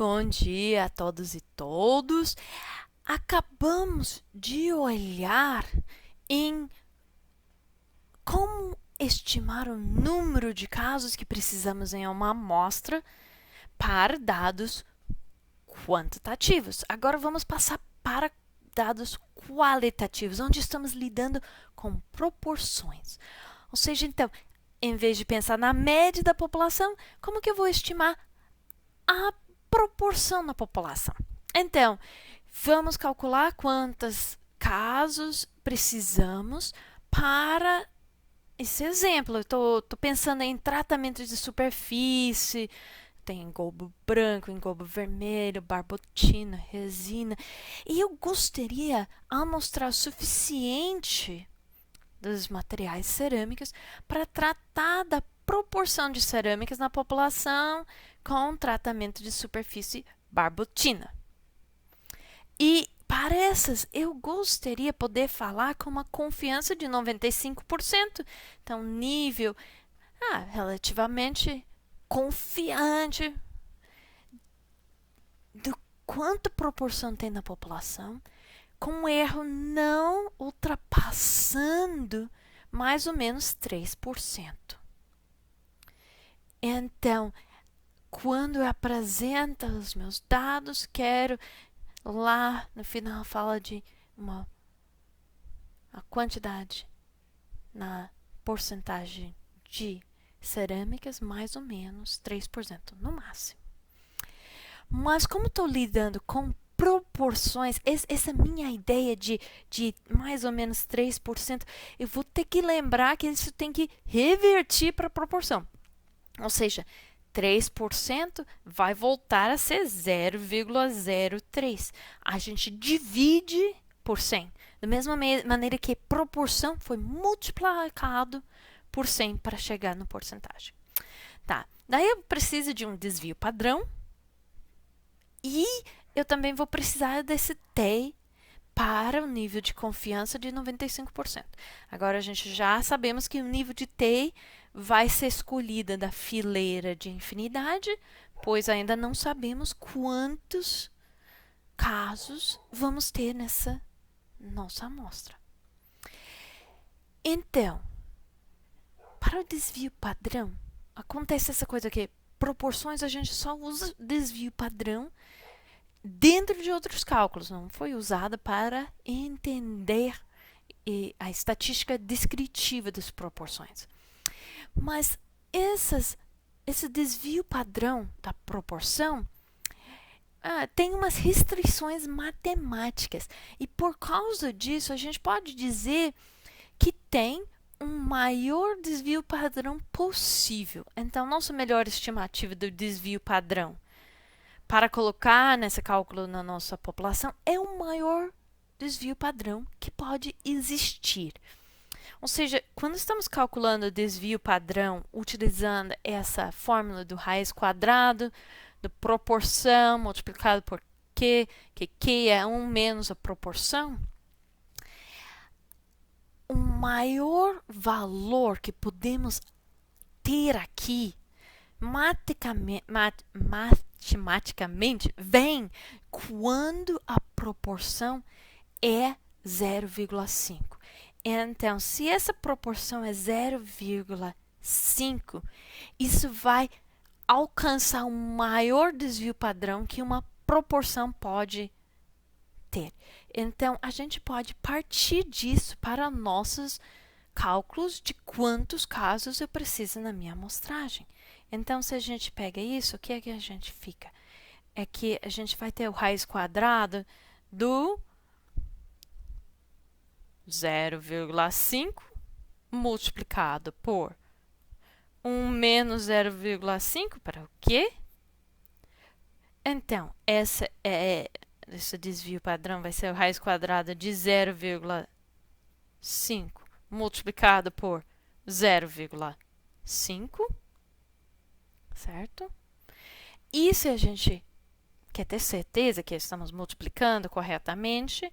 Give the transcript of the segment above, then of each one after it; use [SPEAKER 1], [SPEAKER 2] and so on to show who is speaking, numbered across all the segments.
[SPEAKER 1] Bom dia a todos e todos. Acabamos de olhar em como estimar o número de casos que precisamos em uma amostra para dados quantitativos. Agora vamos passar para dados qualitativos, onde estamos lidando com proporções. Ou seja, então, em vez de pensar na média da população, como que eu vou estimar a proporção na população? Então, vamos calcular quantos casos precisamos para esse exemplo. Eu estou pensando em tratamento de superfície, tem engobo branco, engobo vermelho, barbotina, resina. E eu gostaria de amostrar o suficiente dos materiais cerâmicos para tratar da proporção de cerâmicas na população com tratamento de superfície barbotina. E para essas, eu gostaria de poder falar com uma confiança de 95%. Então, nível relativamente confiante do quanto proporção tem na população, com um erro não ultrapassando mais ou menos 3%. Então, quando eu apresento os meus dados, quero lá no final fala de a quantidade na porcentagem de cerâmicas, mais ou menos 3% no máximo. Mas como estou lidando com proporções, essa minha ideia de mais ou menos 3%, eu vou ter que lembrar que isso tem que revertir para a proporção. Ou seja, 3% vai voltar a ser 0,03. A gente divide por 100. Da mesma maneira que proporção foi multiplicado por 100 para chegar na porcentagem. Tá. Daí eu preciso de um desvio padrão. E eu também vou precisar desse T para o nível de confiança de 95%. Agora, a gente já sabemos que o nível de T vai ser escolhida da fileira de infinidade, pois ainda não sabemos quantos casos vamos ter nessa nossa amostra. Então, para o desvio padrão, acontece essa coisa que proporções a gente só usa desvio padrão dentro de outros cálculos, não foi usada para entender a estatística descritiva das proporções. Mas esse desvio padrão da proporção tem umas restrições matemáticas. E por causa disso, a gente pode dizer que tem um maior desvio padrão possível. Então, nossa melhor estimativa do desvio padrão para colocar nesse cálculo na nossa população é o maior desvio padrão que pode existir. Ou seja, quando estamos calculando o desvio padrão utilizando essa fórmula do raiz quadrado, da proporção multiplicado por Q, que Q é 1 menos a proporção, o maior valor que podemos ter aqui matematicamente vem quando a proporção é 0,5. Então, se essa proporção é 0,5, isso vai alcançar um maior desvio padrão que uma proporção pode ter. Então, a gente pode partir disso para nossos cálculos de quantos casos eu preciso na minha amostragem. Então, se a gente pega isso, o que é que a gente fica? É que a gente vai ter o raiz quadrado do 0,5 multiplicado por 1 menos 0,5 para o quê? Então, esse desvio padrão vai ser o raiz quadrada de 0,5 multiplicado por 0,5, certo? E se a gente quer ter certeza que estamos multiplicando corretamente,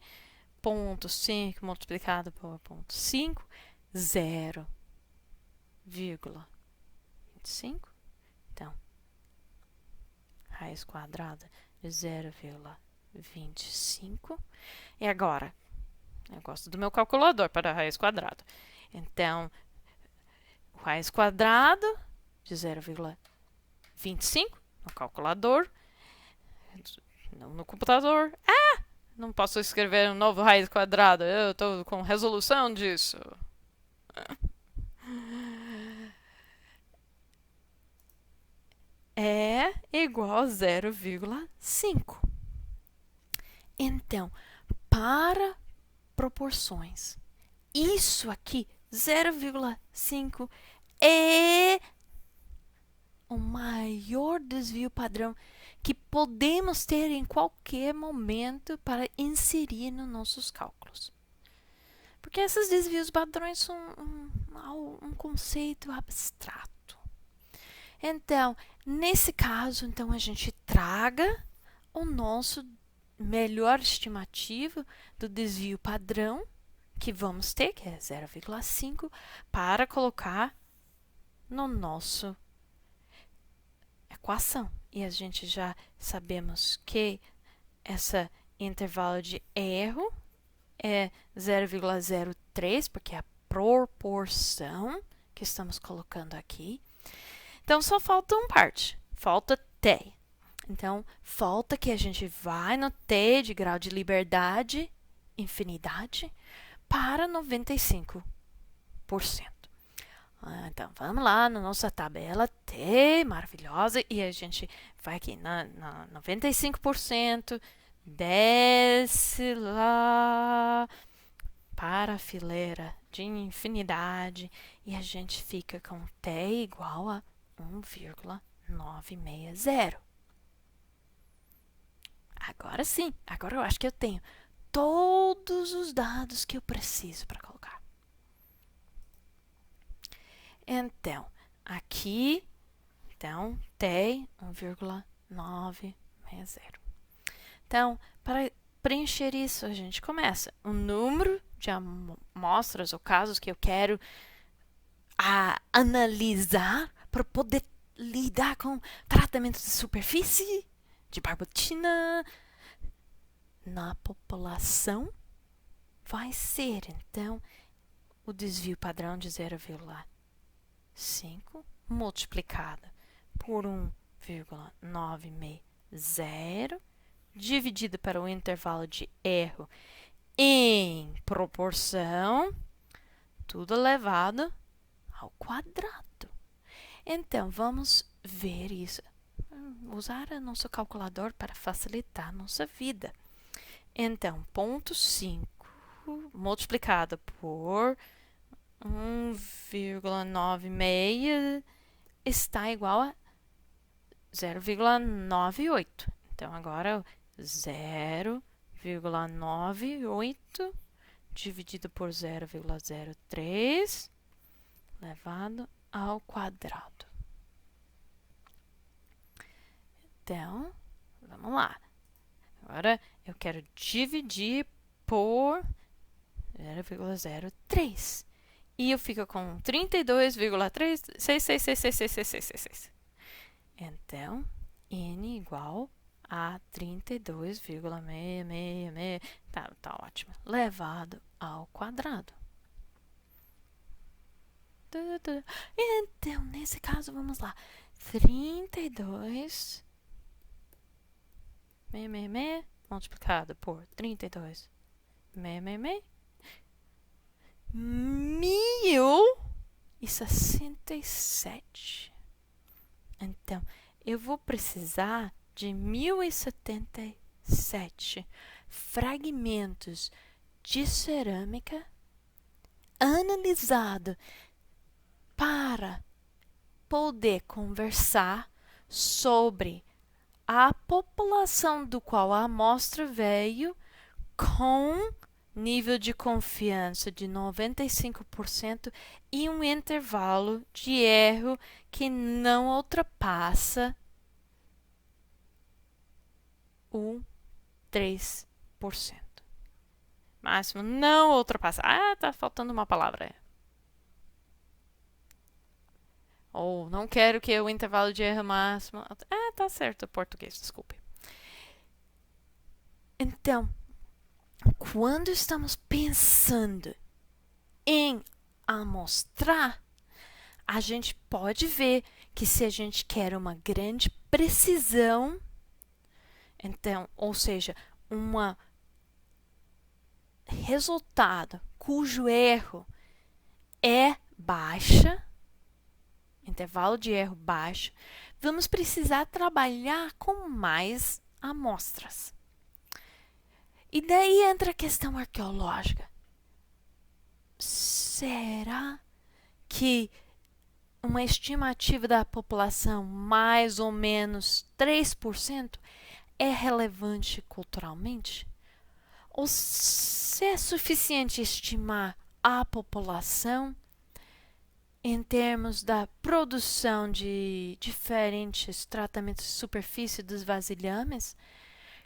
[SPEAKER 1] 0,5 multiplicado por 0,5, 0,25. Então, raiz quadrada de 0,25. E agora, eu gosto do meu calculador para a raiz quadrada. Então, raiz quadrada de 0,25 no calculador, não no computador. Não posso escrever um novo raiz quadrada, eu estou com resolução disso. É igual a 0,5. Então, para proporções, isso aqui, 0,5, é o maior desvio padrão que podemos ter em qualquer momento para inserir nos nossos cálculos. Porque esses desvios padrões são um conceito abstrato. Então, nesse caso, então, a gente traga o nosso melhor estimativo do desvio padrão, que vamos ter, que é 0,5, para colocar no nosso equação. E a gente já sabemos que esse intervalo de erro é 0,03, porque é a proporção que estamos colocando aqui. Então, só falta uma parte, falta t. Então, falta que a gente vai no t de grau de liberdade, infinidade, para 95%. Então, vamos lá na nossa tabela T, maravilhosa, e a gente vai aqui na 95%, desce lá para a fileira de infinidade, e a gente fica com T igual a 1,960. Agora sim, agora eu acho que eu tenho todos os dados que eu preciso para colocar. Então, aqui, então, tem 1,960. Então, para preencher isso, a gente começa. O número de amostras ou casos que eu quero analisar para poder lidar com tratamento de superfície, de barbotina, na população, vai ser, então, o desvio padrão de 0,5 multiplicado por 1,960 dividido para o intervalo de erro em proporção, tudo elevado ao quadrado. Então, vamos ver isso. Usar o nosso calculador para facilitar a nossa vida. Então, 0,5 multiplicado por 1,96 está igual a 0,98. Então, agora 0,98 dividido por 0,03 elevado ao quadrado. Então, vamos lá. Agora, eu quero dividir por 0,03. E eu fico com 32,366666666. Então, n igual a 32,666. Tá ótimo. Levado ao quadrado. Então, nesse caso, vamos lá. 32 multiplicado por 32 1067. Então, eu vou precisar de 1077 fragmentos de cerâmica analisado para poder conversar sobre a população do qual a amostra veio com nível de confiança de 95% e um intervalo de erro que não ultrapassa o 3%. Máximo não ultrapassa. Tá faltando uma palavra. Ou não quero que o intervalo de erro máximo... tá certo o português, desculpe. Então, quando estamos pensando em amostrar, a gente pode ver que se a gente quer uma grande precisão, então, ou seja, um resultado cujo erro é baixa, intervalo de erro baixo, vamos precisar trabalhar com mais amostras. E daí entra a questão arqueológica. Será que uma estimativa da população mais ou menos 3% é relevante culturalmente? Ou se é suficiente estimar a população em termos da produção de diferentes tratamentos de superfície dos vasilhames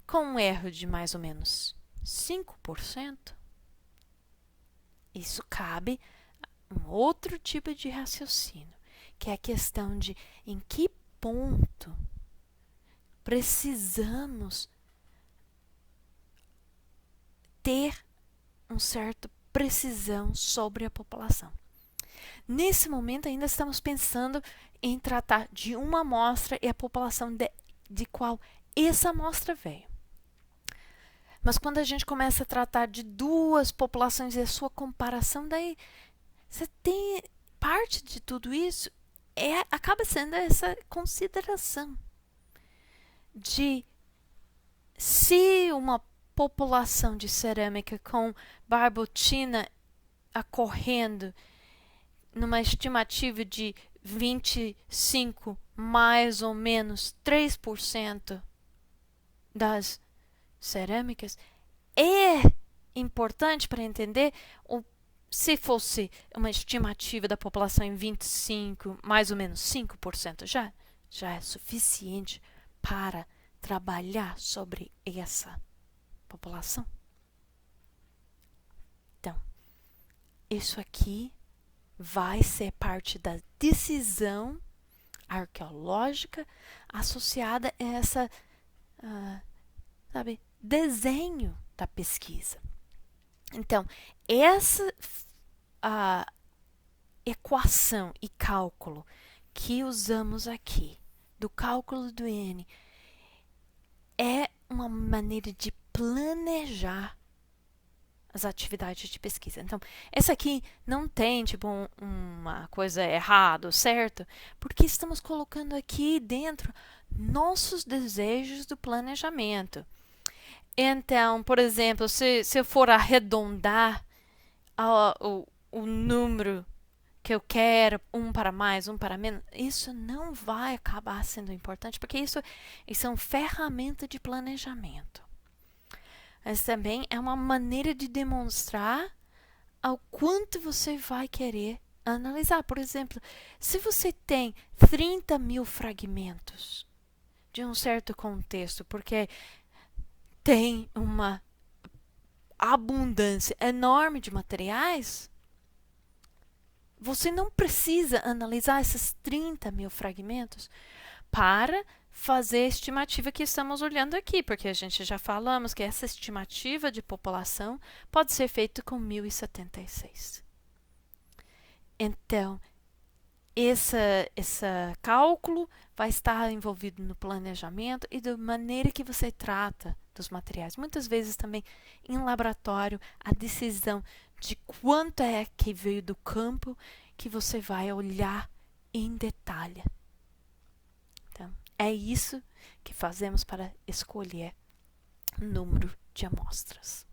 [SPEAKER 1] com um erro de mais ou menos 5%? Isso cabe a um outro tipo de raciocínio, que é a questão de em que ponto precisamos ter uma certa precisão sobre a população. Nesse momento ainda estamos pensando em tratar de uma amostra e a população de qual essa amostra veio. Mas quando a gente começa a tratar de duas populações e a sua comparação, daí você tem parte de tudo isso acaba sendo essa consideração de se uma população de cerâmica com barbotina ocorrendo numa estimativa de 25 mais ou menos 3% das cerâmicas é importante para entender se fosse uma estimativa da população em 25, mais ou menos 5%, já é suficiente para trabalhar sobre essa população. Então, isso aqui vai ser parte da decisão arqueológica associada a essa, desenho da pesquisa. Então, essa equação e cálculo que usamos aqui, do cálculo do N, é uma maneira de planejar as atividades de pesquisa. Então, essa aqui não tem tipo uma coisa errada, certo? Porque estamos colocando aqui dentro nossos desejos do planejamento. Então, por exemplo, se eu for arredondar o número que eu quero, um para mais, um para menos, isso não vai acabar sendo importante, porque isso é uma ferramenta de planejamento. Mas também é uma maneira de demonstrar ao quanto você vai querer analisar. Por exemplo, se você tem 30 mil fragmentos de um certo contexto, porque tem uma abundância enorme de materiais, você não precisa analisar esses 30 mil fragmentos para fazer a estimativa que estamos olhando aqui, porque a gente já falamos que essa estimativa de população pode ser feita com 1076. Então, esse cálculo vai estar envolvido no planejamento e da maneira que você trata dos materiais. Muitas vezes também em laboratório, a decisão de quanto é que veio do campo que você vai olhar em detalhe. Então, é isso que fazemos para escolher o número de amostras.